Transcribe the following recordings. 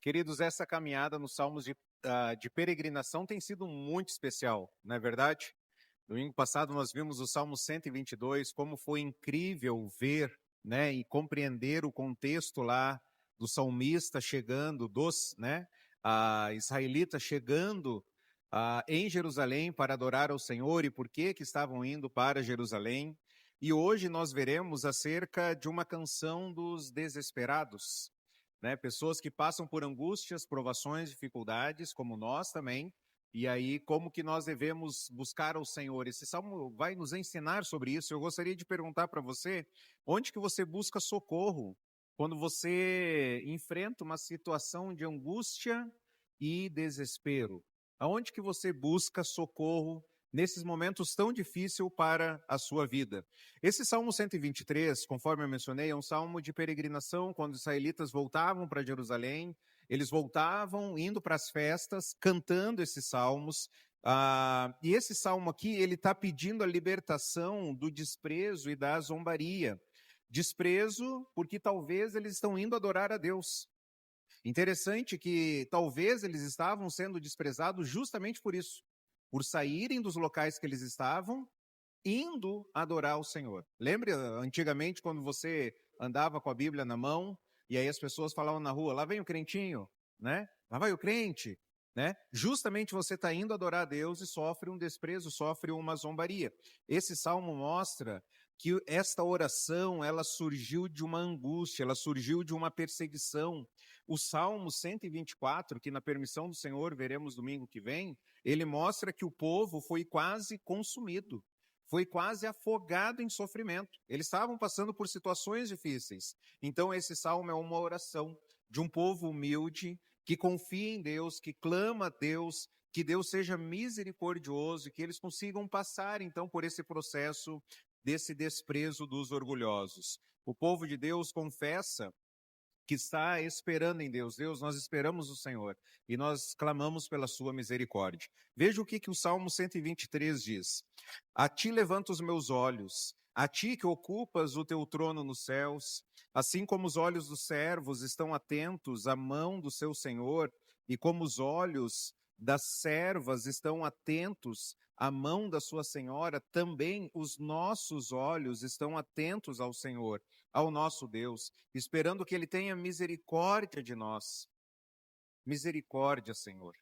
Queridos, essa caminhada nos Salmos de peregrinação tem sido muito especial, não é verdade? Domingo passado nós vimos o Salmo 122, como foi incrível ver, né, e compreender o contexto lá do salmista chegando, israelitas chegando em Jerusalém para adorar ao Senhor e por que estavam indo para Jerusalém. E hoje nós veremos acerca de uma canção dos desesperados, né? Pessoas que passam por angústias, provações, dificuldades, como nós também. E aí, como que nós devemos buscar ao Senhor? Esse salmo vai nos ensinar sobre isso. Eu gostaria de perguntar para você, onde que você busca socorro quando você enfrenta uma situação de angústia e desespero? Aonde que você busca socorro nesses momentos tão difíceis para a sua vida? Esse Salmo 123, conforme eu mencionei, é um salmo de peregrinação, quando os israelitas voltavam para Jerusalém. Eles voltavam indo para as festas, cantando esses salmos. E esse salmo aqui, ele está pedindo a libertação do desprezo e da zombaria. Desprezo porque talvez eles estão indo adorar a Deus. Interessante que talvez eles estavam sendo desprezados justamente por isso, por saírem dos locais que eles estavam, indo adorar o Senhor. Lembra antigamente quando você andava com a Bíblia na mão e aí as pessoas falavam na rua, lá vem o crentinho, né? Lá vai o crente, né? Justamente você está indo adorar a Deus e sofre um desprezo, sofre uma zombaria. Esse salmo mostra que esta oração, ela surgiu de uma angústia, ela surgiu de uma perseguição. O Salmo 124, que na permissão do Senhor veremos domingo que vem, ele mostra que o povo foi quase consumido, foi quase afogado em sofrimento. Eles estavam passando por situações difíceis. Então esse salmo é uma oração de um povo humilde, que confia em Deus, que clama a Deus, que Deus seja misericordioso e que eles consigam passar então por esse processo desse desprezo dos orgulhosos. O povo de Deus confessa que está esperando em Deus. Deus, nós esperamos o Senhor e nós clamamos pela sua misericórdia. Veja o que o Salmo 123 diz. A ti levanto os meus olhos, a ti que ocupas o teu trono nos céus, assim como os olhos dos servos estão atentos à mão do seu Senhor, e como os olhos das servas estão atentos à mão da sua senhora, também os nossos olhos estão atentos ao Senhor, ao nosso Deus, esperando que Ele tenha misericórdia de nós. Misericórdia, Senhor.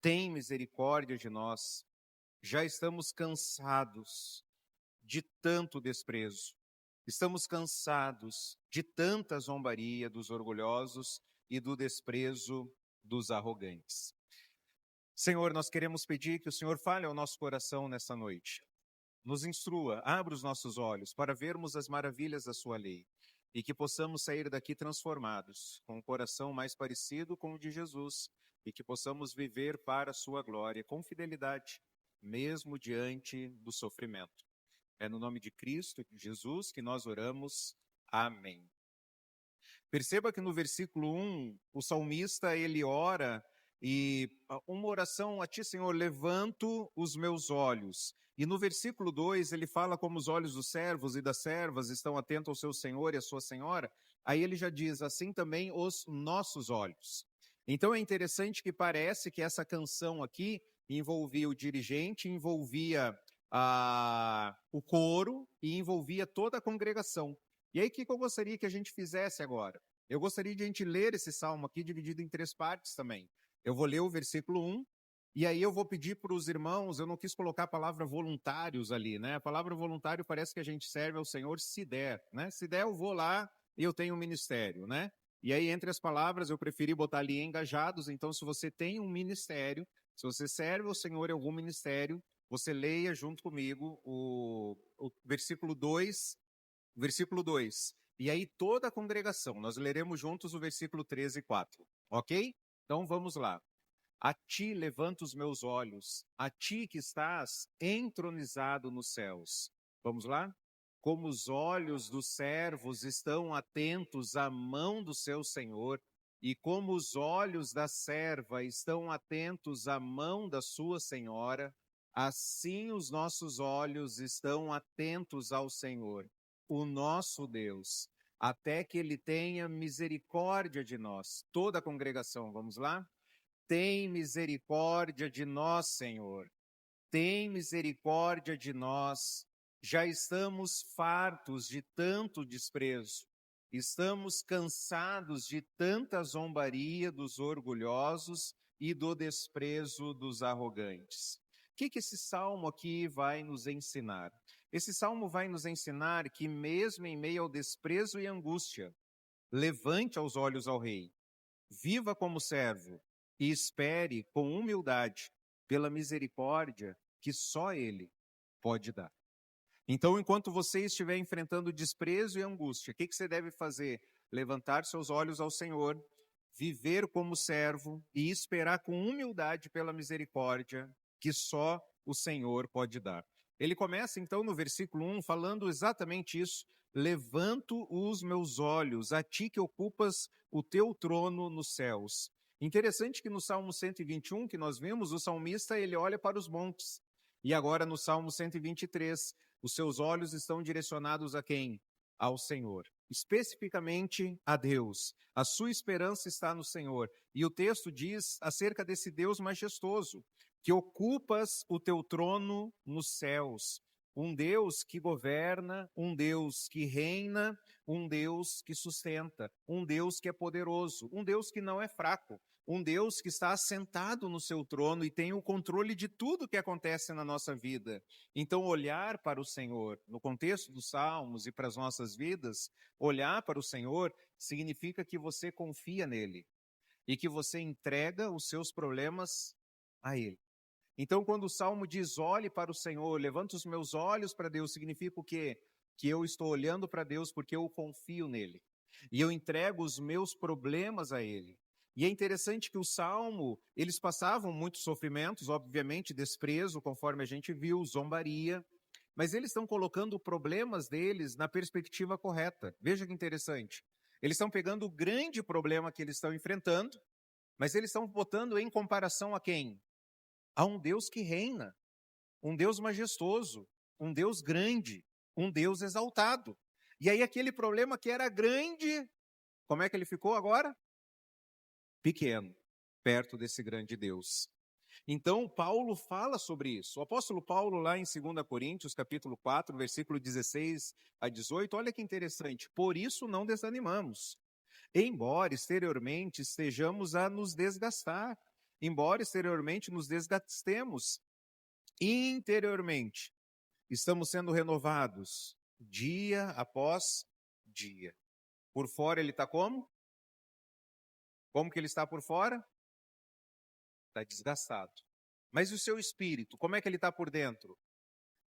Tem misericórdia de nós. Já estamos cansados de tanto desprezo. Estamos cansados de tanta zombaria dos orgulhosos e do desprezo dos arrogantes. Senhor, nós queremos pedir que o Senhor fale ao nosso coração nessa noite. Nos instrua, abra os nossos olhos para vermos as maravilhas da sua lei e que possamos sair daqui transformados, com um coração mais parecido com o de Jesus e que possamos viver para a sua glória com fidelidade, mesmo diante do sofrimento. É no nome de Cristo, Jesus, que nós oramos. Amém. Perceba que no versículo 1, o salmista, ele ora e uma oração a ti, Senhor, levanto os meus olhos. E no versículo 2, ele fala como os olhos dos servos e das servas estão atentos ao seu Senhor e à sua Senhora. Aí ele já diz, assim também os nossos olhos. Então é interessante que parece que essa canção aqui envolvia o dirigente, envolvia o coro e envolvia toda a congregação. E aí o que eu gostaria que a gente fizesse agora? Eu gostaria de a gente ler esse salmo aqui dividido em 3 partes também. Eu vou ler o versículo 1, e aí eu vou pedir para os irmãos, eu não quis colocar a palavra voluntários ali, né? A palavra voluntário parece que a gente serve ao Senhor se der, né? Se der eu vou lá e eu tenho um ministério, né? E aí entre as palavras eu preferi botar ali engajados, então se você tem um ministério, se você serve ao Senhor em algum ministério, você leia junto comigo o versículo 2, e aí toda a congregação, nós leremos juntos o versículo 13 e 4, ok? Então vamos lá. A ti levanto os meus olhos, a ti que estás entronizado nos céus. Vamos lá? Como os olhos dos servos estão atentos à mão do seu Senhor, e como os olhos da serva estão atentos à mão da sua senhora, assim os nossos olhos estão atentos ao Senhor, o nosso Deus, até que ele tenha misericórdia de nós. Toda a congregação, vamos lá? Tem misericórdia de nós, Senhor. Tem misericórdia de nós. Já estamos fartos de tanto desprezo. Estamos cansados de tanta zombaria dos orgulhosos e do desprezo dos arrogantes. O que esse salmo aqui vai nos ensinar? Esse salmo vai nos ensinar que mesmo em meio ao desprezo e angústia, levante os olhos ao Rei, viva como servo e espere com humildade pela misericórdia que só Ele pode dar. Então, enquanto você estiver enfrentando desprezo e angústia, o que você deve fazer? Levantar seus olhos ao Senhor, viver como servo e esperar com humildade pela misericórdia que só o Senhor pode dar. Ele começa, então, no versículo 1, falando exatamente isso. Levanto os meus olhos a ti que ocupas o teu trono nos céus. Interessante que no Salmo 121, que nós vimos, o salmista ele olha para os montes. E agora no Salmo 123, os seus olhos estão direcionados a quem? Ao Senhor. Especificamente a Deus. A sua esperança está no Senhor. E o texto diz acerca desse Deus majestoso, que ocupas o teu trono nos céus. Um Deus que governa, um Deus que reina, um Deus que sustenta, um Deus que é poderoso, um Deus que não é fraco, um Deus que está assentado no seu trono e tem o controle de tudo que acontece na nossa vida. Então, olhar para o Senhor, no contexto dos Salmos e para as nossas vidas, olhar para o Senhor significa que você confia nele e que você entrega os seus problemas a Ele. Então, quando o Salmo diz, olhe para o Senhor, levanta os meus olhos para Deus, significa o quê? Que eu estou olhando para Deus porque eu confio nele. E eu entrego os meus problemas a Ele. E é interessante que o Salmo, eles passavam muitos sofrimentos, obviamente, desprezo, conforme a gente viu, zombaria, mas eles estão colocando problemas deles na perspectiva correta. Veja que interessante. Eles estão pegando o grande problema que eles estão enfrentando, mas eles estão botando em comparação a quem? A um Deus que reina, um Deus majestoso, um Deus grande, um Deus exaltado. E aí aquele problema que era grande, como é que ele ficou agora? Pequeno, perto desse grande Deus. Então, Paulo fala sobre isso. O apóstolo Paulo, lá em 2 Coríntios, capítulo 4, versículo 16 a 18, olha que interessante. Por isso não desanimamos, embora exteriormente estejamos a nos desgastar, embora exteriormente nos desgastemos, interiormente estamos sendo renovados dia após dia. Por fora ele está como? Como que ele está por fora? Está desgastado. Mas o seu espírito, como é que ele está por dentro?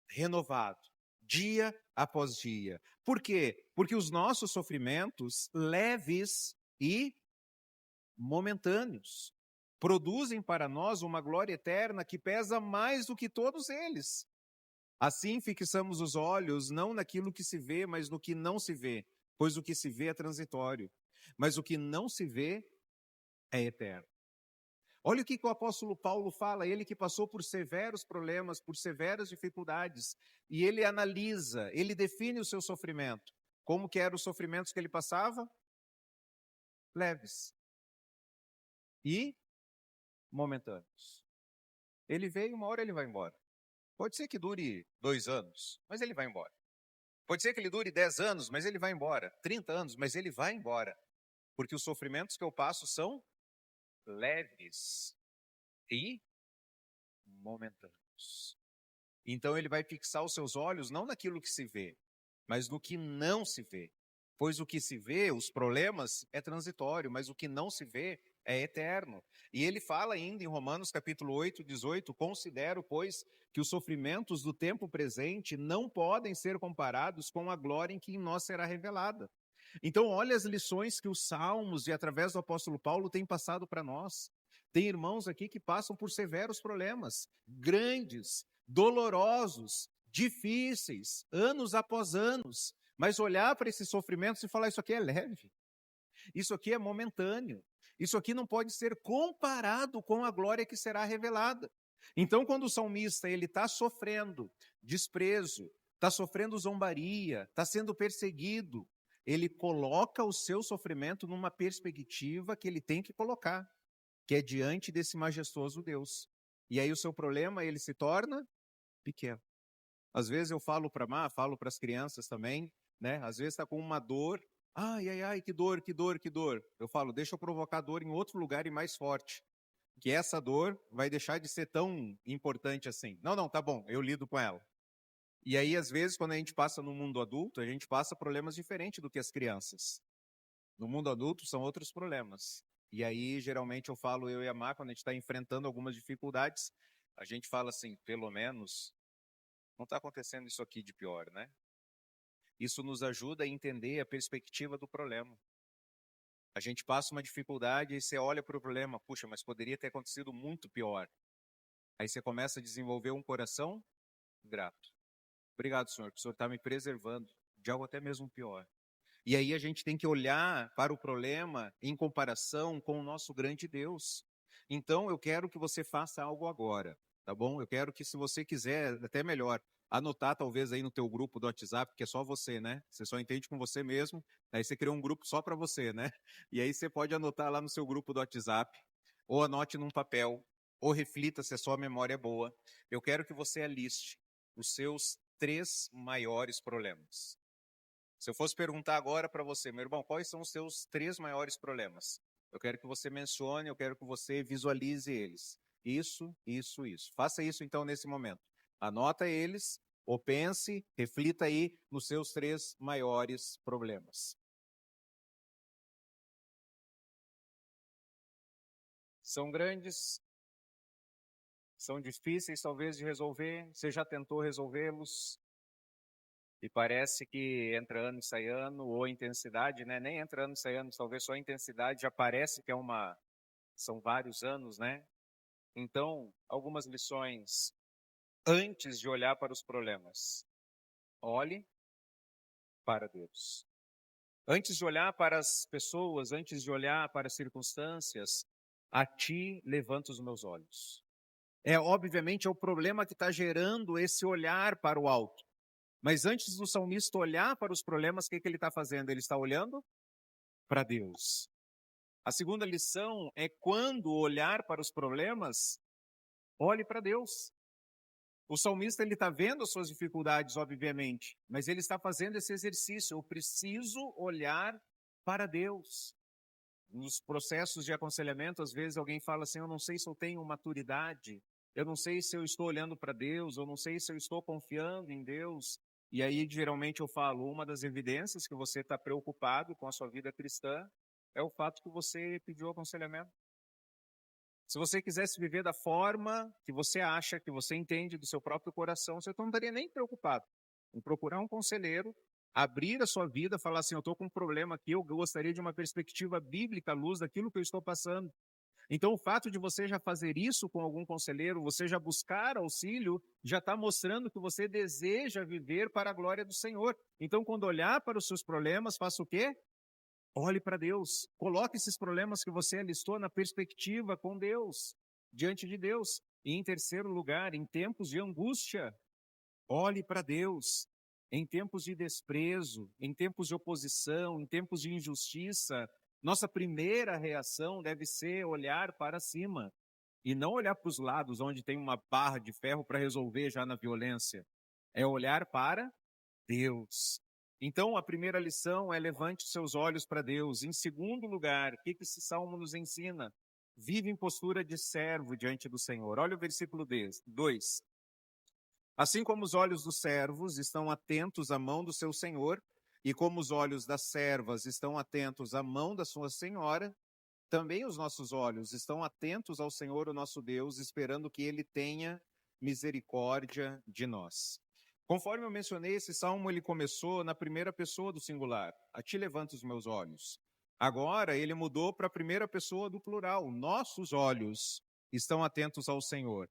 Renovado, dia após dia. Por quê? Porque os nossos sofrimentos leves e momentâneos produzem para nós uma glória eterna que pesa mais do que todos eles. Assim fixamos os olhos não naquilo que se vê, mas no que não se vê, pois o que se vê é transitório, mas o que não se vê é eterno. Olha o que o apóstolo Paulo fala, ele que passou por severos problemas, por severas dificuldades, e ele analisa, ele define o seu sofrimento. Como que eram os sofrimentos que ele passava? Leves e momentâneos. Ele veio, uma hora ele vai embora. Pode ser que dure 2 anos, mas ele vai embora. Pode ser que ele dure 10 anos, mas ele vai embora. 30 anos, mas ele vai embora. Porque os sofrimentos que eu passo são leves e momentâneos. Então ele vai fixar os seus olhos não naquilo que se vê, mas no que não se vê. Pois o que se vê, os problemas, é transitório, mas o que não se vê é eterno. E ele fala ainda em Romanos capítulo 8, 18, considero, pois, que os sofrimentos do tempo presente não podem ser comparados com a glória em que em nós será revelada. Então, olha as lições que os Salmos e através do apóstolo Paulo têm passado para nós. Tem irmãos aqui que passam por severos problemas, grandes, dolorosos, difíceis, anos após anos, mas olhar para esses sofrimentos e falar, isso aqui é leve, isso aqui é momentâneo, isso aqui não pode ser comparado com a glória que será revelada. Então, quando o salmista ele está sofrendo desprezo, está sofrendo zombaria, está sendo perseguido, ele coloca o seu sofrimento numa perspectiva que ele tem que colocar, que é diante desse majestoso Deus. E aí o seu problema, ele se torna pequeno. Às vezes eu falo para falo para as crianças também, né? Às vezes está com uma dor, ai, ai, ai, que dor, que dor, que dor. Eu falo, deixa eu provocar dor em outro lugar e mais forte, que essa dor vai deixar de ser tão importante assim. Não, não, tá bom, eu lido com ela. E aí, às vezes, quando a gente passa no mundo adulto, a gente passa problemas diferentes do que as crianças. No mundo adulto, são outros problemas. E aí, geralmente, eu falo, eu e a Má, quando a gente está enfrentando algumas dificuldades, a gente fala assim, pelo menos, não está acontecendo isso aqui de pior, né? Isso nos ajuda a entender a perspectiva do problema. A gente passa uma dificuldade e você olha para o problema, puxa, mas poderia ter acontecido muito pior. Aí você começa a desenvolver um coração grato. Obrigado, Senhor, que o Senhor está me preservando de algo até mesmo pior. E aí a gente tem que olhar para o problema em comparação com o nosso grande Deus. Então eu quero que você faça algo agora, tá bom? Eu quero que, se você quiser, até melhor, anotar talvez aí no teu grupo do WhatsApp, que é só você, né? Você só entende com você mesmo, aí você criou um grupo só para você, né? E aí você pode anotar lá no seu grupo do WhatsApp, ou anote num papel, ou reflita se a sua memória é boa. Eu quero que você aliste os seus 3 maiores problemas. Se eu fosse perguntar agora para você, meu irmão, quais são os seus 3 maiores problemas? Eu quero que você mencione, eu quero que você visualize eles. Isso, isso, isso. Faça isso então nesse momento. Anota eles, ou pense, reflita aí nos seus 3 maiores problemas. São grandes, são difíceis talvez de resolver, você já tentou resolvê-los? E parece que entra ano e sai ano, ou intensidade, né? Nem entra ano e sai ano, talvez só a intensidade já parece que são vários anos, né? Então, algumas lições antes de olhar para os problemas. Olhe para Deus. Antes de olhar para as pessoas, antes de olhar para as circunstâncias, a ti levanto os meus olhos. Obviamente, é o problema que está gerando esse olhar para o alto. Mas antes do salmista olhar para os problemas, o que ele está fazendo? Ele está olhando para Deus. A segunda lição é, quando olhar para os problemas, olhe para Deus. O salmista, ele está vendo as suas dificuldades, obviamente, mas ele está fazendo esse exercício. Eu preciso olhar para Deus. Nos processos de aconselhamento, às vezes alguém fala assim, eu não sei se eu tenho maturidade, eu não sei se eu estou olhando para Deus, eu não sei se eu estou confiando em Deus. E aí, geralmente, eu falo, uma das evidências que você está preocupado com a sua vida cristã é o fato que você pediu aconselhamento. Se você quisesse viver da forma que você acha, que você entende do seu próprio coração, você não estaria nem preocupado em procurar um conselheiro, abrir a sua vida, falar assim, eu estou com um problema aqui, eu gostaria de uma perspectiva bíblica à luz daquilo que eu estou passando. Então, o fato de você já fazer isso com algum conselheiro, você já buscar auxílio, já está mostrando que você deseja viver para a glória do Senhor. Então, quando olhar para os seus problemas, faça o quê? Olhe para Deus. Coloque esses problemas que você alistou na perspectiva com Deus, diante de Deus. E em terceiro lugar, em tempos de angústia, olhe para Deus. Em tempos de desprezo, em tempos de oposição, em tempos de injustiça, nossa primeira reação deve ser olhar para cima e não olhar para os lados onde tem uma barra de ferro para resolver já na violência. É olhar para Deus. Então, a primeira lição é levante seus olhos para Deus. Em segundo lugar, o que esse salmo nos ensina? Vive em postura de servo diante do Senhor. Olha o versículo 2. Assim como os olhos dos servos estão atentos à mão do seu senhor, e como os olhos das servas estão atentos à mão da sua senhora, também os nossos olhos estão atentos ao Senhor, o nosso Deus, esperando que Ele tenha misericórdia de nós. Conforme eu mencionei, esse salmo ele começou na primeira pessoa do singular. A ti levanto os meus olhos. Agora ele mudou para a primeira pessoa do plural. Nossos olhos estão atentos ao Senhor.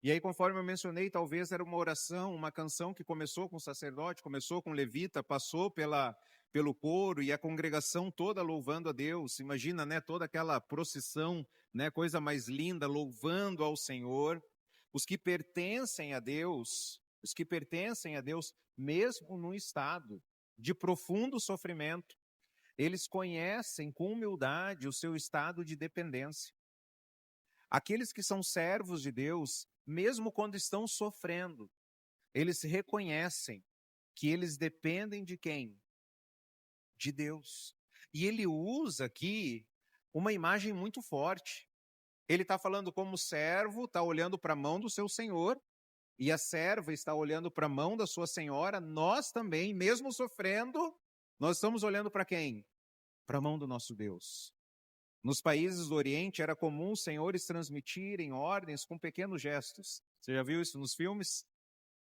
E aí, conforme eu mencionei, talvez era uma oração, uma canção que começou com o sacerdote, começou com o levita, passou pelo coro e a congregação toda louvando a Deus. Imagina, né, toda aquela procissão, né, coisa mais linda, louvando ao Senhor. Os que pertencem a Deus, mesmo no estado de profundo sofrimento, eles conhecem com humildade o seu estado de dependência. Aqueles que são servos de Deus, mesmo quando estão sofrendo, eles reconhecem que eles dependem de quem? De Deus. E ele usa aqui uma imagem muito forte. Ele está falando como servo, está olhando para a mão do seu senhor, e a serva está olhando para a mão da sua senhora. Nós também, mesmo sofrendo, nós estamos olhando para quem? Para a mão do nosso Deus. Nos países do Oriente era comum os senhores transmitirem ordens com pequenos gestos. Você já viu isso nos filmes?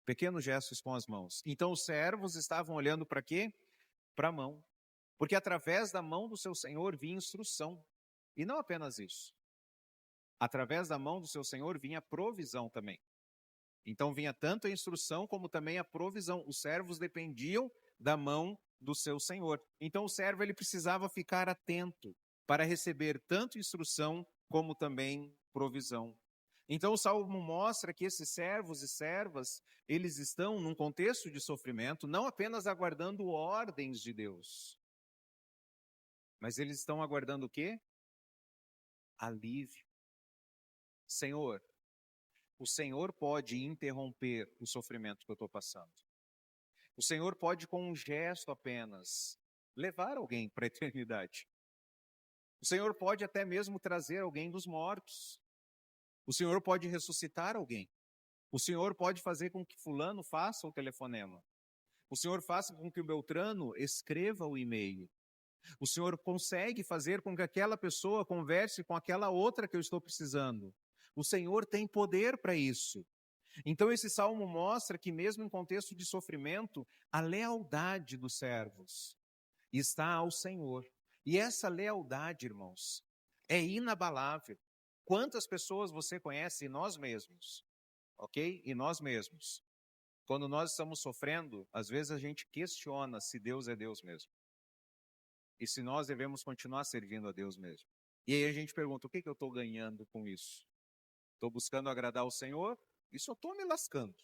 Pequenos gestos com as mãos. Então os servos estavam olhando para quê? Para a mão. Porque através da mão do seu senhor vinha instrução. E não apenas isso. Através da mão do seu senhor vinha provisão também. Então vinha tanto a instrução como também a provisão. Os servos dependiam da mão do seu senhor. Então o servo ele precisava ficar atento para receber tanto instrução como também provisão. Então o Salmo mostra que esses servos e servas, eles estão num contexto de sofrimento, não apenas aguardando ordens de Deus, mas eles estão aguardando o quê? Alívio. Senhor, o Senhor pode interromper o sofrimento que eu estou passando. O Senhor pode, com um gesto apenas, levar alguém para a eternidade. O Senhor pode até mesmo trazer alguém dos mortos. O Senhor pode ressuscitar alguém. O Senhor pode fazer com que fulano faça o telefonema. O Senhor faça com que o Beltrano escreva o e-mail. O Senhor consegue fazer com que aquela pessoa converse com aquela outra que eu estou precisando. O Senhor tem poder para isso. Então esse salmo mostra que mesmo em contexto de sofrimento, a lealdade dos servos está ao Senhor. E essa lealdade, irmãos, é inabalável. Quantas pessoas você conhece, e nós mesmos, ok? E nós mesmos. Quando nós estamos sofrendo, às vezes a gente questiona se Deus é Deus mesmo. E se nós devemos continuar servindo a Deus mesmo. E aí a gente pergunta, o que eu estou ganhando com isso? Estou buscando agradar o Senhor e só estou me lascando.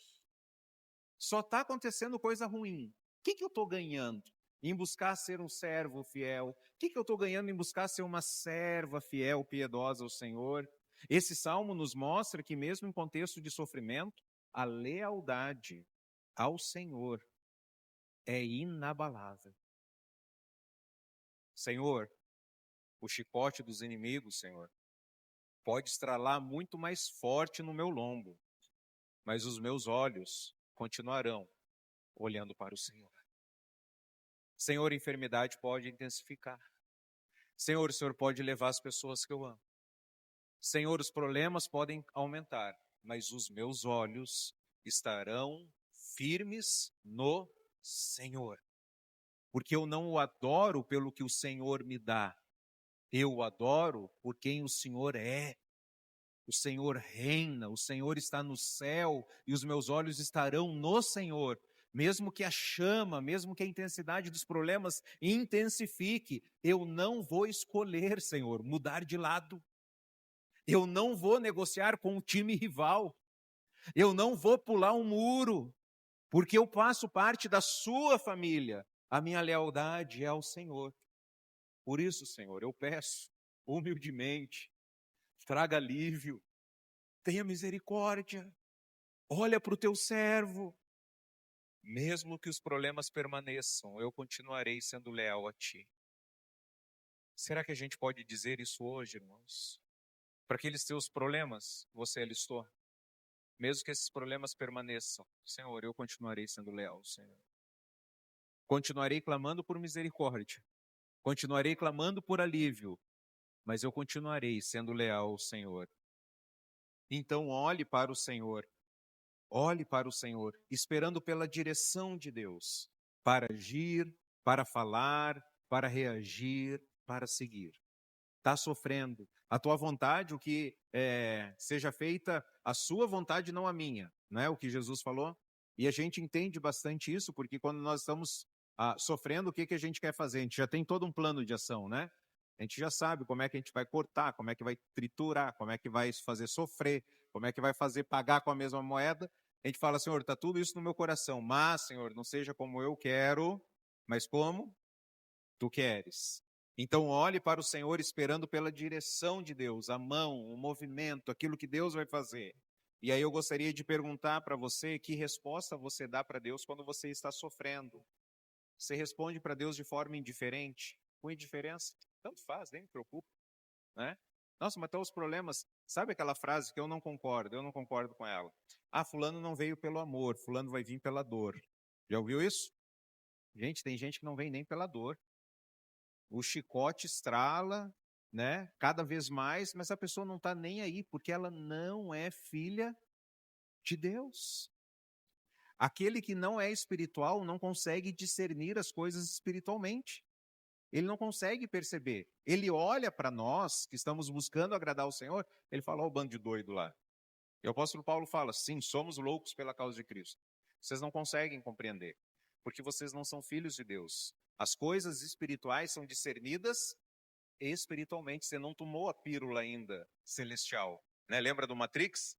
Só está acontecendo coisa ruim. O que eu estou ganhando em buscar ser um servo fiel? O que eu estou ganhando em buscar ser uma serva fiel, piedosa ao Senhor? Esse salmo nos mostra que mesmo em contexto de sofrimento, a lealdade ao Senhor é inabalável. Senhor, o chicote dos inimigos, Senhor, pode estralar muito mais forte no meu lombo, mas os meus olhos continuarão olhando para o Senhor. Senhor, a enfermidade pode intensificar. Senhor, o Senhor pode levar as pessoas que eu amo. Senhor, os problemas podem aumentar, mas os meus olhos estarão firmes no Senhor. Porque eu não o adoro pelo que o Senhor me dá. Eu o adoro por quem o Senhor é. O Senhor reina, o Senhor está no céu e os meus olhos estarão no Senhor. Mesmo que a chama, mesmo que a intensidade dos problemas intensifique, eu não vou escolher, Senhor, mudar de lado. Eu não vou negociar com o time rival. Eu não vou pular um muro, porque eu faço parte da sua família. A minha lealdade é ao Senhor. Por isso, Senhor, eu peço humildemente, traga alívio, tenha misericórdia, olha para o teu servo. Mesmo que os problemas permaneçam, eu continuarei sendo leal a ti. Será que a gente pode dizer isso hoje, irmãos? Para aqueles teus problemas, você alistou. Mesmo que esses problemas permaneçam, Senhor, eu continuarei sendo leal, Senhor. Continuarei clamando por misericórdia. Continuarei clamando por alívio. Mas eu continuarei sendo leal ao Senhor. Então olhe para o Senhor. Olhe para o Senhor, esperando pela direção de Deus, para agir, para falar, para reagir, para seguir. Está sofrendo. A tua vontade, o que seja feita, a sua vontade, não a minha. Não é o que Jesus falou? E a gente entende bastante isso, porque quando nós estamos sofrendo, o que a gente quer fazer? A gente já tem todo um plano de ação, né? A gente já sabe como é que a gente vai cortar, como é que vai triturar, como é que vai fazer sofrer, como é que vai fazer pagar com a mesma moeda. A gente fala, Senhor, está tudo isso no meu coração, mas, Senhor, não seja como eu quero, mas como tu queres. Então olhe para o Senhor esperando pela direção de Deus, a mão, o movimento, aquilo que Deus vai fazer. E aí eu gostaria de perguntar para você que resposta você dá para Deus quando você está sofrendo. Você responde para Deus de forma indiferente, com indiferença? Tanto faz, nem me preocupa, né? Nossa, mas estão os problemas. Sabe aquela frase que eu não concordo com ela. Ah, fulano não veio pelo amor, fulano vai vir pela dor. Já ouviu isso? Gente, tem gente que não vem nem pela dor. O chicote estrala, né? Cada vez mais, mas a pessoa não está nem aí, porque ela não é filha de Deus. Aquele que não é espiritual não consegue discernir as coisas espiritualmente. Ele não consegue perceber. Ele olha para nós, que estamos buscando agradar o Senhor, ele fala, ó, o bando de doido lá. E o apóstolo Paulo fala, sim, somos loucos pela causa de Cristo. Vocês não conseguem compreender, porque vocês não são filhos de Deus. As coisas espirituais são discernidas espiritualmente. Você não tomou a pílula ainda celestial, né? Lembra do Matrix?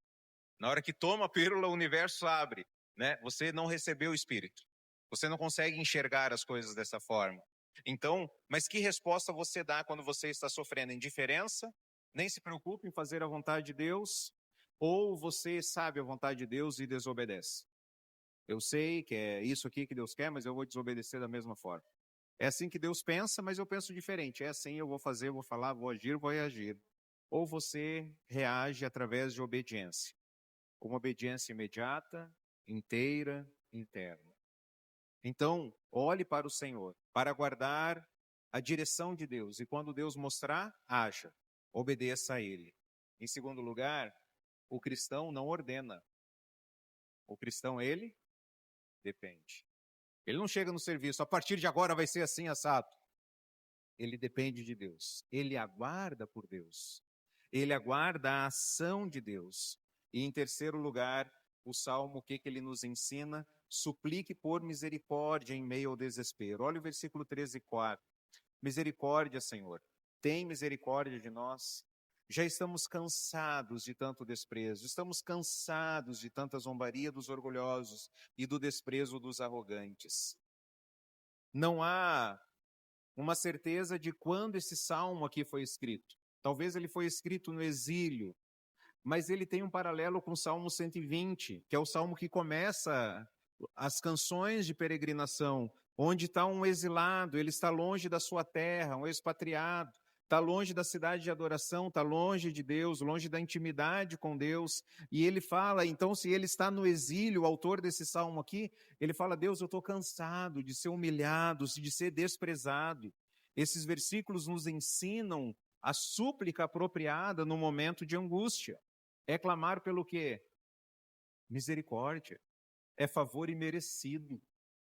Na hora que toma a pílula, o universo abre, né? Você não recebeu o Espírito. Você não consegue enxergar as coisas dessa forma. Então, mas que resposta você dá quando você está sofrendo? Indiferença? Nem se preocupe em fazer a vontade de Deus? Ou você sabe a vontade de Deus e desobedece? Eu sei que é isso aqui que Deus quer, mas eu vou desobedecer da mesma forma. É assim que Deus pensa, mas eu penso diferente. É assim, eu vou fazer, vou falar, vou agir, vou reagir. Ou você reage através de obediência. Uma obediência imediata, inteira, interna. Então, olhe para o Senhor, para guardar a direção de Deus. E quando Deus mostrar, haja. Obedeça a Ele. Em segundo lugar, o cristão não ordena. O cristão, ele depende. Ele não chega no serviço, a partir de agora vai ser assim, assado. Ele depende de Deus. Ele aguarda por Deus. Ele aguarda a ação de Deus. E em terceiro lugar, o Salmo, o que ele nos ensina? Suplique por misericórdia em meio ao desespero. Olha o versículo 13 e 4. Misericórdia, Senhor. Tem misericórdia de nós. Já estamos cansados de tanto desprezo. Estamos cansados de tanta zombaria dos orgulhosos e do desprezo dos arrogantes. Não há uma certeza de quando esse salmo aqui foi escrito. Talvez ele foi escrito no exílio, mas ele tem um paralelo com o Salmo 120, que é o salmo que começa as canções de peregrinação, onde está um exilado, ele está longe da sua terra, um expatriado, está longe da cidade de adoração, está longe de Deus, longe da intimidade com Deus, e ele fala, então, se ele está no exílio, o autor desse salmo aqui, ele fala, Deus, eu estou cansado de ser humilhado, de ser desprezado. Esses versículos nos ensinam a súplica apropriada no momento de angústia. É clamar pelo quê? Misericórdia. É favor imerecido.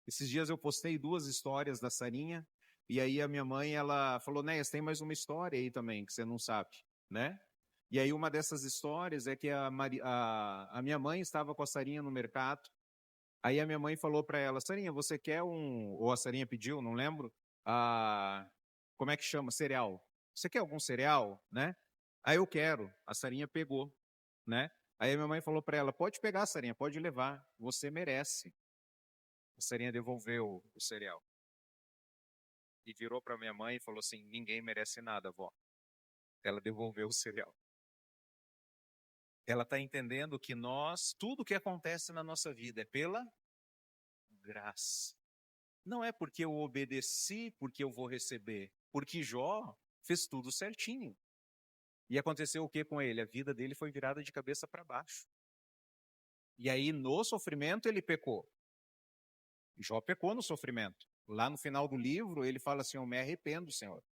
Esses dias eu postei 2 histórias da Sarinha, e aí a minha mãe, ela falou, Néias, tem mais uma história aí também, que você não sabe, né? E aí uma dessas histórias é que a minha mãe estava com a Sarinha no mercado, aí a minha mãe falou para ela, Sarinha, você quer ou a Sarinha pediu, não lembro, como é que chama? Cereal. Você quer algum cereal, né? Aí eu quero. A Sarinha pegou, né? Aí a minha mãe falou para ela, pode pegar, Sarinha, pode levar, você merece. A Sarinha devolveu o cereal. E virou para minha mãe e falou assim, ninguém merece nada, vó. Ela devolveu o cereal. Ela está entendendo que tudo que acontece na nossa vida é pela graça. Não é porque eu obedeci, porque eu vou receber. Porque Jó fez tudo certinho. E aconteceu o que com ele? A vida dele foi virada de cabeça para baixo. E aí, no sofrimento, ele pecou. Jó pecou no sofrimento. Lá no final do livro, ele fala assim, eu me arrependo, Senhor.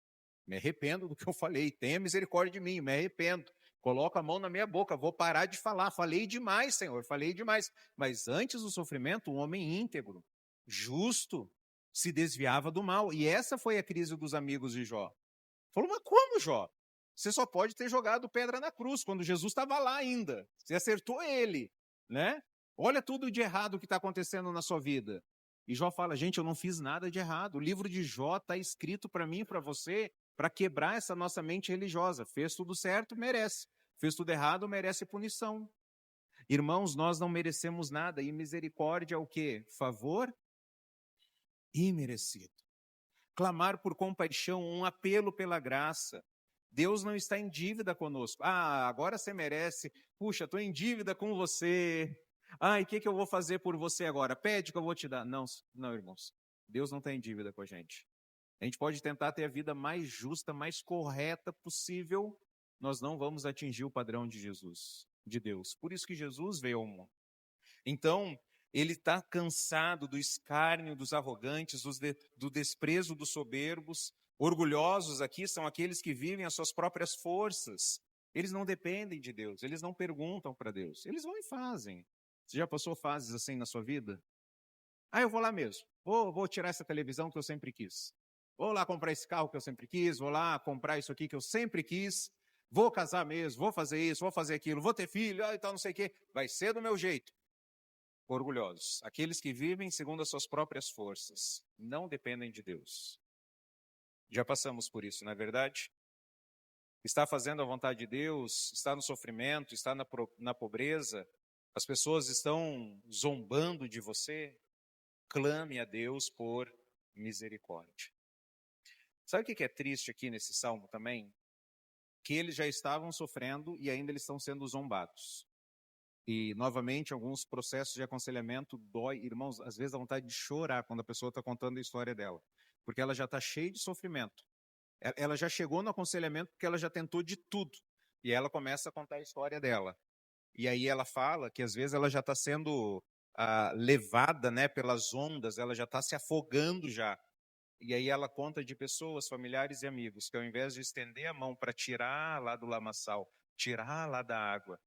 Me arrependo do que eu falei. Tenha misericórdia de mim, me arrependo. Coloca a mão na minha boca, vou parar de falar. Falei demais, Senhor, falei demais. Mas antes do sofrimento, um homem íntegro, justo, se desviava do mal. E essa foi a crise dos amigos de Jó. Falou, mas como, Jó? Você só pode ter jogado pedra na cruz, quando Jesus estava lá ainda. Você acertou ele, né? Olha tudo de errado que está acontecendo na sua vida. E Jó fala, gente, eu não fiz nada de errado. O livro de Jó está escrito para mim e para você, para quebrar essa nossa mente religiosa. Fez tudo certo, merece. Fez tudo errado, merece punição. Irmãos, nós não merecemos nada. E misericórdia é o quê? Favor imerecido. Clamar por compaixão, um apelo pela graça. Deus não está em dívida conosco. Ah, agora você merece. Puxa, estou em dívida com você. Ai, o que eu vou fazer por você agora? Pede que eu vou te dar. Não, não, irmãos. Deus não está em dívida com a gente. A gente pode tentar ter a vida mais justa, mais correta possível. Nós não vamos atingir o padrão de Jesus, de Deus. Por isso que Jesus veio ao mundo. Então, ele está cansado do escárnio dos arrogantes, do desprezo dos soberbos. Orgulhosos aqui são aqueles que vivem as suas próprias forças. Eles não dependem de Deus, eles não perguntam para Deus. Eles vão e fazem. Você já passou fases assim na sua vida? Ah, eu vou lá mesmo. Vou tirar essa televisão que eu sempre quis. Vou lá comprar esse carro que eu sempre quis. Vou lá comprar isso aqui que eu sempre quis. Vou casar mesmo, vou fazer isso, vou fazer aquilo, vou ter filho, e tal, não sei o quê. Vai ser do meu jeito. Orgulhosos, aqueles que vivem segundo as suas próprias forças, não dependem de Deus. Já passamos por isso, não é verdade? Está fazendo a vontade de Deus, está no sofrimento, está na pobreza, as pessoas estão zombando de você, clame a Deus por misericórdia. Sabe o que é triste aqui nesse salmo também? Que eles já estavam sofrendo e ainda eles estão sendo zombados. E, novamente, alguns processos de aconselhamento dói. Irmãos, às vezes dá vontade de chorar quando a pessoa está contando a história dela. Porque ela já está cheia de sofrimento. Ela já chegou no aconselhamento porque ela já tentou de tudo. E ela começa a contar a história dela. E aí ela fala que, às vezes, ela já está sendo levada, né, pelas ondas, ela já está se afogando já. E aí ela conta de pessoas, familiares e amigos, que ao invés de estender a mão para tirar lá do lamaçal, tirar lá da água,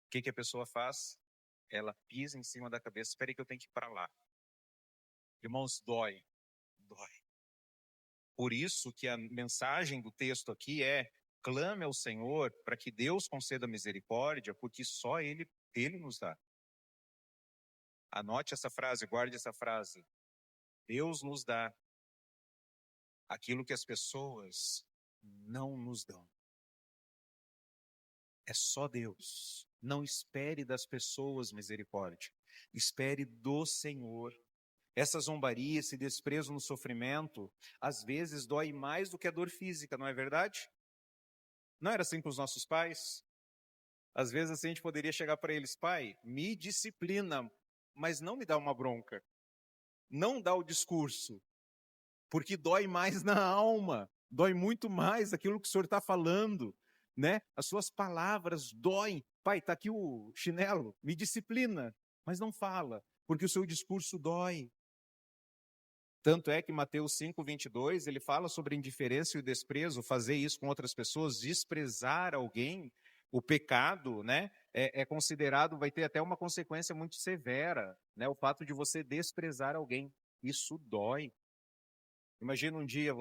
o que a pessoa faz? Ela pisa em cima da cabeça. Espera aí que eu tenho que ir para lá. Irmãos, dói. Por isso que a mensagem do texto aqui é: clame ao Senhor para que Deus conceda misericórdia, porque só Ele nos dá. Anote essa frase, guarde essa frase. Deus nos dá aquilo que as pessoas não nos dão. É só Deus. Não espere das pessoas misericórdia. Espere do Senhor. Essa zombaria, esse desprezo no sofrimento, às vezes dói mais do que a dor física, não é verdade? Não era assim com os nossos pais? Às vezes assim a gente poderia chegar para eles: pai, me disciplina, mas não me dá uma bronca. Não dá o discurso, porque dói mais na alma, dói muito mais aquilo que o senhor está falando, né? As suas palavras doem. Pai, está aqui o chinelo, me disciplina, mas não fala, porque o seu discurso dói. Tanto é que Mateus 5:22, ele fala sobre indiferença e o desprezo, fazer isso com outras pessoas, desprezar alguém. O pecado, né, é considerado, vai ter até uma consequência muito severa, né? O fato de você desprezar alguém, isso dói. Imagina um dia,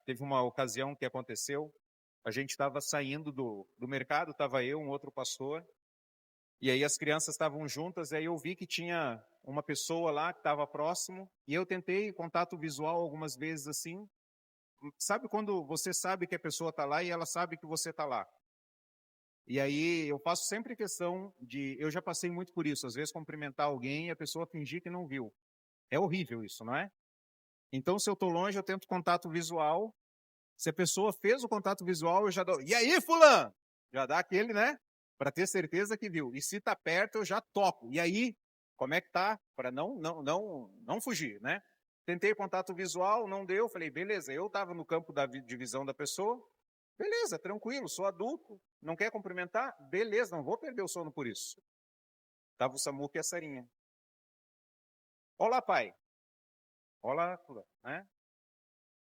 teve uma ocasião que aconteceu, a gente estava saindo do mercado, estava eu, um outro pastor, e aí as crianças estavam juntas, e aí eu vi que tinha uma pessoa lá que estava próximo, e eu tentei contato visual algumas vezes assim. Sabe quando você sabe que a pessoa está lá e ela sabe que você está lá? E aí eu faço sempre questão eu já passei muito por isso, às vezes cumprimentar alguém e a pessoa fingir que não viu. É horrível isso, não é? Então, se eu estou longe, eu tento contato visual. Se a pessoa fez o contato visual, eu já dou: e aí, fulano? Já dá aquele, né? Para ter certeza que viu. E se está perto, eu já toco. E aí, como é que tá? Para não fugir, né? Tentei contato visual, não deu. Falei, beleza, eu estava no campo de visão da pessoa. Beleza, tranquilo, sou adulto. Não quer cumprimentar? Beleza, não vou perder o sono por isso. Tava o Samuca e a Sarinha. Olá, pai. Olá, né?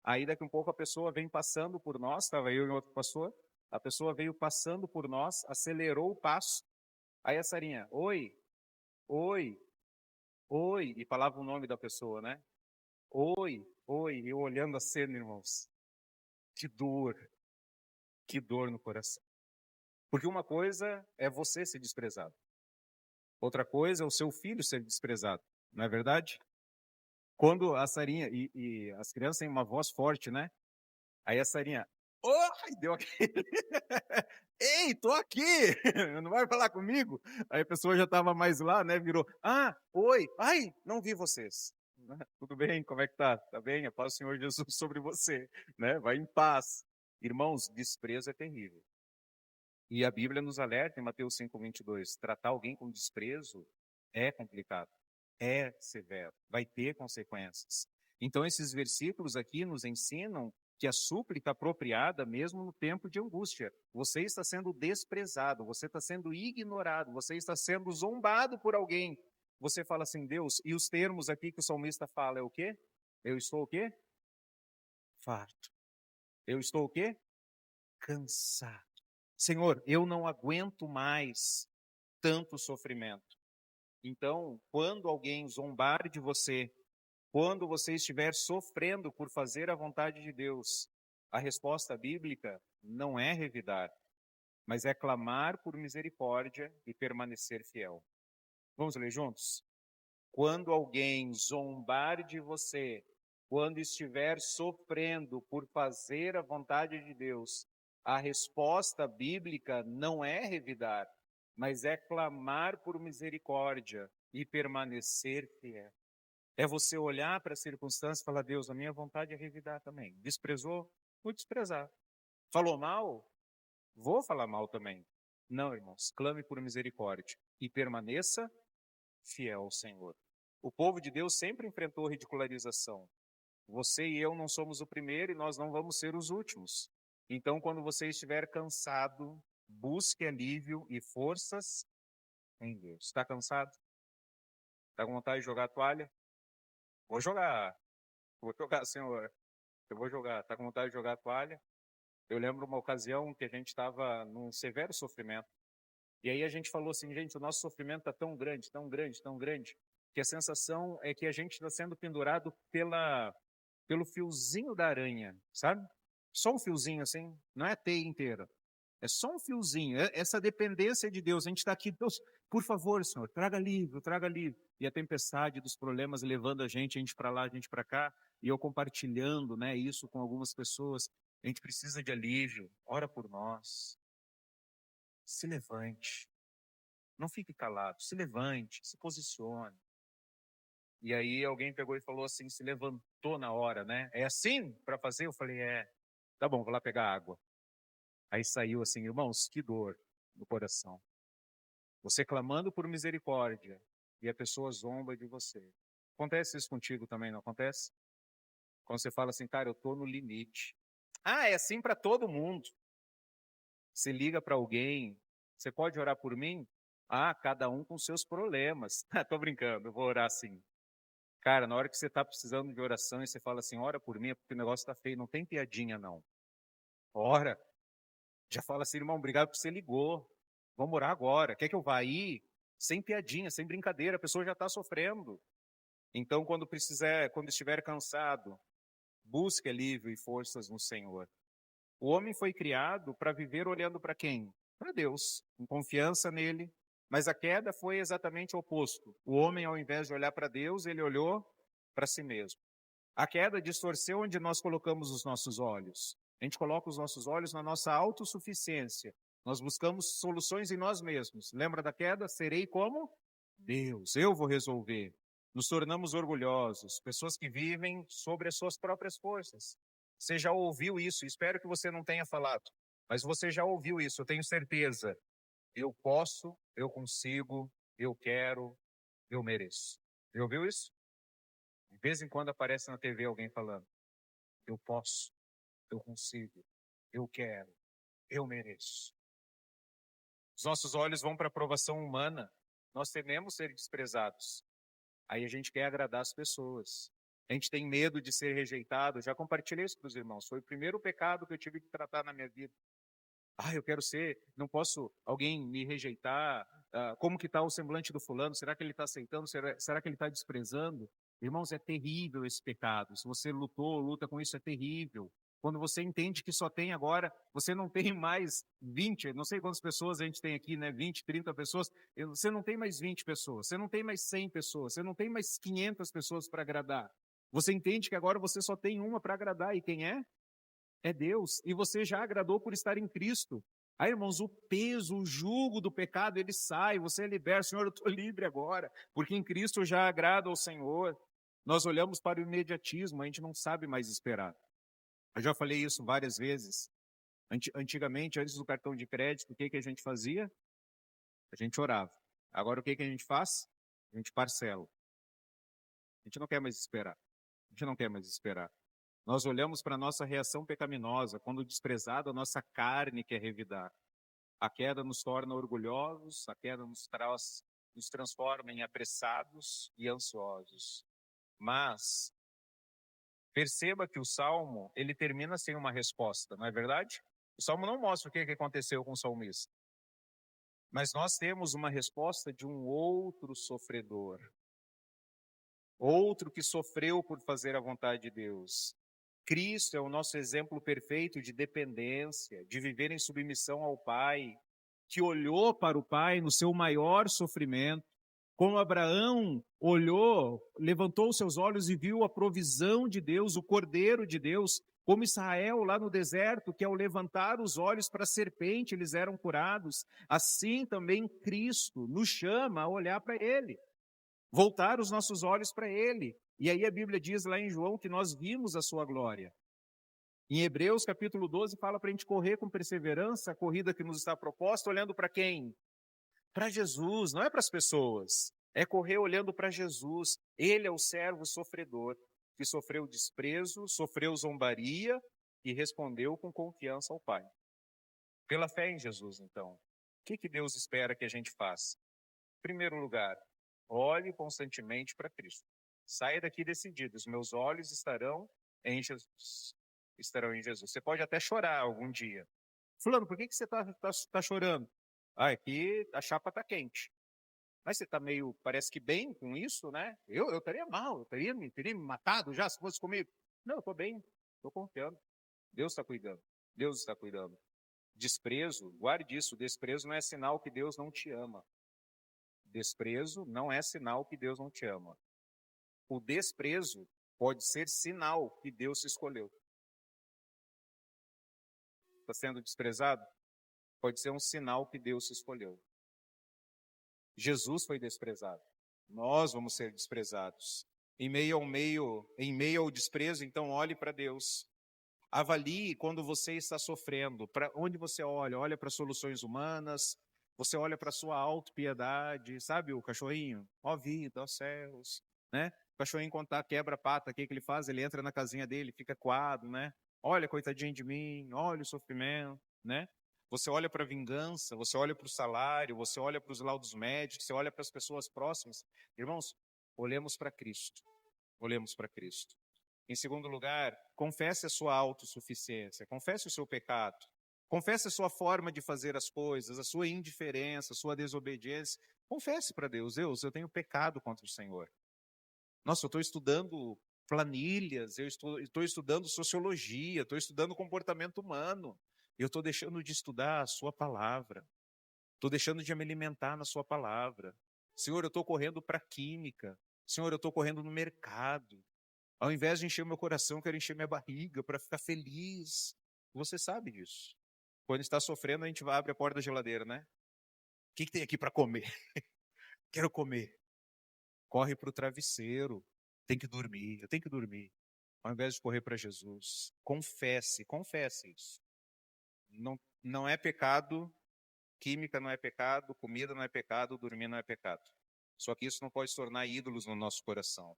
Aí daqui um pouco a pessoa vem passando por nós, estava eu e outro pastor, a pessoa veio passando por nós, acelerou o passo, aí a Sarinha, oi, oi, oi, e falava o nome da pessoa, né? Oi, oi, eu olhando a cena, irmãos, que dor no coração. Porque uma coisa é você ser desprezado, outra coisa é o seu filho ser desprezado, não é verdade? Quando a Sarinha, e as crianças têm uma voz forte, né? Aí a Sarinha, oi, deu aquele, ei, tô aqui, não vai falar comigo? Aí a pessoa já estava mais lá, né, virou, oi, ai, não vi vocês. Tudo bem? Como é que tá? Tá bem? A paz do Senhor Jesus sobre você, né? Vai em paz. Irmãos, desprezo é terrível. E a Bíblia nos alerta em Mateus 5:22, tratar alguém com desprezo é complicado, é severo, vai ter consequências. Então esses versículos aqui nos ensinam que a súplica apropriada mesmo no tempo de angústia. Você está sendo desprezado, você está sendo ignorado, você está sendo zombado por alguém. Você fala assim, Deus, e os termos aqui que o salmista fala é o quê? Eu estou o quê? Farto. Eu estou o quê? Cansado. Senhor, eu não aguento mais tanto sofrimento. Então, quando alguém zombar de você, quando você estiver sofrendo por fazer a vontade de Deus, a resposta bíblica não é revidar, mas é clamar por misericórdia e permanecer fiel. Vamos ler juntos? Quando alguém zombar de você, quando estiver sofrendo por fazer a vontade de Deus, a resposta bíblica não é revidar, mas é clamar por misericórdia e permanecer fiel. É você olhar para a circunstância e falar, Deus, a minha vontade é revidar também. Desprezou? Vou desprezar. Falou mal? Vou falar mal também. Não, irmãos, clame por misericórdia e permaneça fiel ao Senhor. O povo de Deus sempre enfrentou ridicularização. Você e eu não somos o primeiro e nós não vamos ser os últimos. Então, quando você estiver cansado, busque alívio e forças em Deus. Está cansado? Está com vontade de jogar a toalha? Vou jogar, Senhor. Eu vou jogar. Está com vontade de jogar a toalha? Eu lembro uma ocasião que a gente estava num severo sofrimento. E aí a gente falou assim, gente, o nosso sofrimento está tão grande, tão grande, tão grande, que a sensação é que a gente está sendo pendurado pelo fiozinho da aranha, sabe? Só um fiozinho assim, não é a teia inteira. É só um fiozinho, essa dependência de Deus. A gente está aqui, Deus, por favor, Senhor, traga alívio, traga alívio. E a tempestade dos problemas levando a gente para lá, a gente para cá, e eu compartilhando, né, isso com algumas pessoas. A gente precisa de alívio, ora por nós. Se levante, não fique calado, se levante, se posicione. E aí alguém pegou e falou assim, se levantou na hora, né? É assim para fazer? Eu falei, é. Tá bom, vou lá pegar água. Aí saiu assim, irmãos, que dor no coração. Você clamando por misericórdia e a pessoa zomba de você. Acontece isso contigo também, não acontece? Quando você fala assim, cara, eu tô no limite. Ah, é assim para todo mundo. Você liga para alguém, você pode orar por mim? Ah, cada um com seus problemas. Tô brincando, eu vou orar assim. Cara, na hora que você está precisando de oração e você fala assim, ora por mim, é porque o negócio está feio, não tem piadinha não. Ora, já fala assim, irmão, obrigado por você ligou. Vamos orar agora. Quer que eu vá aí? Sem piadinha, sem brincadeira, a pessoa já está sofrendo. Então, quando estiver cansado, busque alívio e forças no Senhor. O homem foi criado para viver olhando para quem? Para Deus, com confiança nele. Mas a queda foi exatamente o oposto. O homem, ao invés de olhar para Deus, ele olhou para si mesmo. A queda distorceu onde nós colocamos os nossos olhos. A gente coloca os nossos olhos na nossa autossuficiência. Nós buscamos soluções em nós mesmos. Lembra da queda? Serei como Deus, eu vou resolver. Nos tornamos orgulhosos, pessoas que vivem sobre as suas próprias forças. Você já ouviu isso? Espero que você não tenha falado, mas você já ouviu isso, eu tenho certeza. Eu posso, eu consigo, eu quero, eu mereço. Já ouviu isso? De vez em quando aparece na TV alguém falando: eu posso, eu consigo, eu quero, eu mereço. Os nossos olhos vão para a aprovação humana. Nós tememos ser desprezados. Aí a gente quer agradar as pessoas. A gente tem medo de ser rejeitado. Já compartilhei isso com os irmãos. Foi o primeiro pecado que eu tive que tratar na minha vida. Eu quero ser, não posso alguém me rejeitar. Como que está o semblante do fulano? Será que ele está aceitando? Será que ele está desprezando? Irmãos, é terrível esse pecado. Se você luta com isso, é terrível. Quando você entende que só tem agora, você não tem mais 20, não sei quantas pessoas a gente tem aqui, né? 20, 30 pessoas. Você não tem mais 20 pessoas, você não tem mais 100 pessoas, você não tem mais 500 pessoas para agradar. Você entende que agora você só tem uma para agradar, e quem é? É Deus, e você já agradou por estar em Cristo. Aí, irmãos, o peso, o jugo do pecado, ele sai, você é liberto. Senhor, eu estou livre agora, porque em Cristo eu já agrado ao Senhor. Nós olhamos para o imediatismo, a gente não sabe mais esperar. Eu já falei isso várias vezes. Antigamente, antes do cartão de crédito, o que a gente fazia? A gente orava. Agora, o que a gente faz? A gente parcela. A gente não quer mais esperar. A gente não quer mais esperar. Nós olhamos para a nossa reação pecaminosa, quando desprezado, a nossa carne quer revidar. A queda nos torna orgulhosos, a queda nos transforma em apressados e ansiosos. Mas perceba que o Salmo, ele termina sem uma resposta, não é verdade? O Salmo não mostra o que aconteceu com o salmista. Mas nós temos uma resposta de um outro sofredor. Outro que sofreu por fazer a vontade de Deus. Cristo é o nosso exemplo perfeito de dependência, de viver em submissão ao Pai, que olhou para o Pai no seu maior sofrimento. Como Abraão olhou, levantou seus olhos e viu a provisão de Deus, o Cordeiro de Deus, como Israel lá no deserto, que ao levantar os olhos para a serpente, eles eram curados. Assim também Cristo nos chama a olhar para Ele, voltar os nossos olhos para Ele. E aí a Bíblia diz lá em João que nós vimos a sua glória. Em Hebreus capítulo 12 fala para a gente correr com perseverança a corrida que nos está proposta, olhando para quem? Para Jesus, não é para as pessoas. É correr olhando para Jesus. Ele é o servo sofredor, que sofreu desprezo, sofreu zombaria e respondeu com confiança ao Pai. Pela fé em Jesus, então, o que Deus espera que a gente faça? Em primeiro lugar, olhe constantemente para Cristo. Saia daqui decidido, os meus olhos estarão em Jesus. Estarão em Jesus. Você pode até chorar algum dia. Fulano, por que você está chorando? Ah, aqui a chapa está quente. Mas você está meio, parece que bem com isso, né? Eu estaria mal, eu teria me matado já se fosse comigo. Não, eu estou bem, estou confiando. Deus está cuidando, Deus está cuidando. Desprezo, guarde isso, desprezo não é sinal que Deus não te ama. Desprezo não é sinal que Deus não te ama. O desprezo pode ser sinal que Deus se escolheu. Está sendo desprezado? Pode ser um sinal que Deus se escolheu. Jesus foi desprezado. Nós vamos ser desprezados. Em meio ao desprezo, então olhe para Deus. Avalie quando você está sofrendo. Para onde você olha? Olha para soluções humanas. Você olha para a sua autopiedade. Sabe o cachorrinho? Ó vida, ó céus. Né? O cachorrinho, quando quebra a pata, o que ele faz? Ele entra na casinha dele, fica coado, né? Olha, coitadinho de mim, olha o sofrimento, né? Você olha para a vingança, você olha para o salário, você olha para os laudos médicos, você olha para as pessoas próximas. Irmãos, olhemos para Cristo. Olhemos para Cristo. Em segundo lugar, confesse a sua autossuficiência, confesse o seu pecado, confesse a sua forma de fazer as coisas, a sua indiferença, a sua desobediência. Confesse para Deus, Deus, eu tenho pecado contra o Senhor. Nossa, eu estou estudando planilhas, eu estou estudando sociologia, estou estudando comportamento humano. Eu estou deixando de estudar a sua palavra. Estou deixando de me alimentar na sua palavra. Senhor, eu estou correndo para a química. Senhor, eu estou correndo no mercado. Ao invés de encher meu coração, eu quero encher minha barriga para ficar feliz. Você sabe disso. Quando está sofrendo, a gente vai abrir a porta da geladeira, né? O que tem aqui para comer? Quero comer. Corre para o travesseiro. Tem que dormir, eu tenho que dormir. Ao invés de correr para Jesus, confesse isso. Não é pecado, química não é pecado, comida não é pecado, dormir não é pecado. Só que isso não pode se tornar ídolos no nosso coração.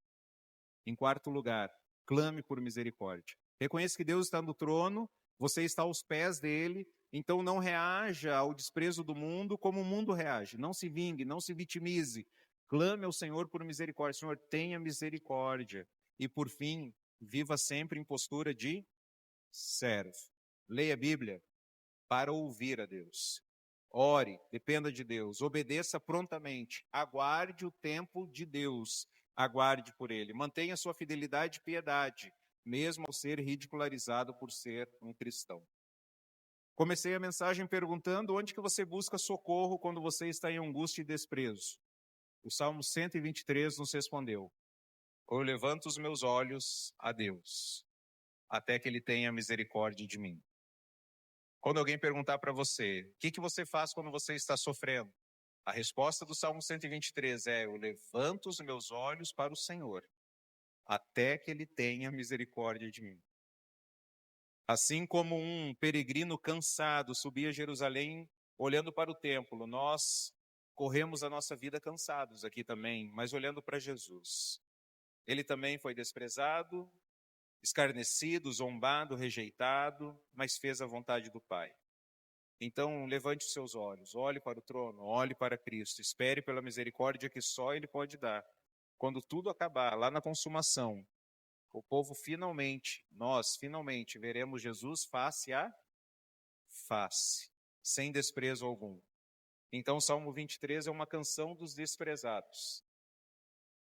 Em quarto lugar, clame por misericórdia. Reconheça que Deus está no trono, você está aos pés dele, então não reaja ao desprezo do mundo como o mundo reage. Não se vingue, não se vitimize. Clame ao Senhor por misericórdia. Senhor, tenha misericórdia. E por fim, viva sempre em postura de servo. Leia a Bíblia para ouvir a Deus. Ore, dependa de Deus, obedeça prontamente, aguarde o tempo de Deus, aguarde por Ele, mantenha sua fidelidade e piedade, mesmo ao ser ridicularizado por ser um cristão. Comecei a mensagem perguntando onde que você busca socorro quando você está em angústia e desprezo. O Salmo 123 nos respondeu: eu levanto os meus olhos a Deus, até que Ele tenha misericórdia de mim. Quando alguém perguntar para você, o que você faz quando você está sofrendo? A resposta do Salmo 123 é: eu levanto os meus olhos para o Senhor, até que ele tenha misericórdia de mim. Assim como um peregrino cansado subia a Jerusalém olhando para o templo, nós corremos a nossa vida cansados aqui também, mas olhando para Jesus. Ele também foi desprezado, escarnecido, zombado, rejeitado, mas fez a vontade do Pai. Então, levante os seus olhos, olhe para o trono, olhe para Cristo, espere pela misericórdia que só Ele pode dar. Quando tudo acabar, lá na consumação, o povo finalmente, nós finalmente veremos Jesus face a face, sem desprezo algum. Então, o Salmo 23 é uma canção dos desprezados.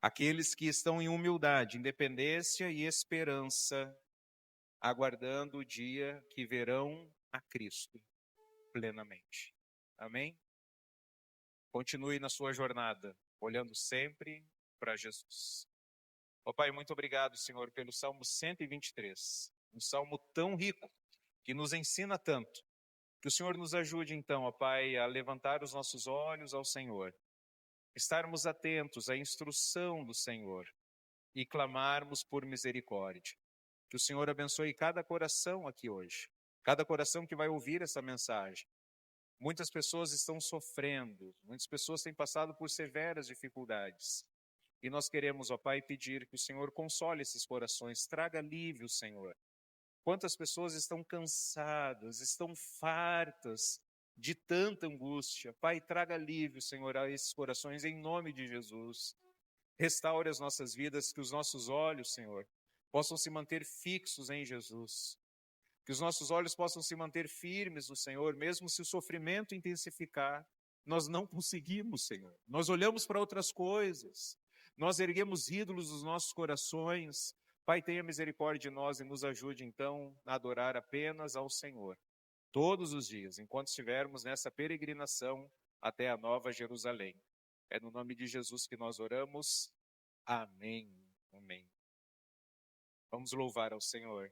Aqueles que estão em humildade, independência e esperança, aguardando o dia que verão a Cristo plenamente. Amém? Continue na sua jornada, olhando sempre para Jesus. Ó Pai, muito obrigado, Senhor, pelo Salmo 123, um salmo tão rico, que nos ensina tanto. Que o Senhor nos ajude, então, ó Pai, a levantar os nossos olhos ao Senhor, estarmos atentos à instrução do Senhor e clamarmos por misericórdia. Que o Senhor abençoe cada coração aqui hoje, cada coração que vai ouvir essa mensagem. Muitas pessoas estão sofrendo, muitas pessoas têm passado por severas dificuldades. E nós queremos, ó Pai, pedir que o Senhor console esses corações, traga alívio, Senhor. Quantas pessoas estão cansadas, estão fartas de tanta angústia. Pai, traga alívio, Senhor, a esses corações, em nome de Jesus. Restaure as nossas vidas, que os nossos olhos, Senhor, possam se manter fixos em Jesus. Que os nossos olhos possam se manter firmes no Senhor, mesmo se o sofrimento intensificar. Nós não conseguimos, Senhor. Nós olhamos para outras coisas. Nós erguemos ídolos nos nossos corações. Pai, tenha misericórdia de nós e nos ajude, então, a adorar apenas ao Senhor. Todos os dias, enquanto estivermos nessa peregrinação até a Nova Jerusalém. É no nome de Jesus que nós oramos. Amém. Amém. Vamos louvar ao Senhor.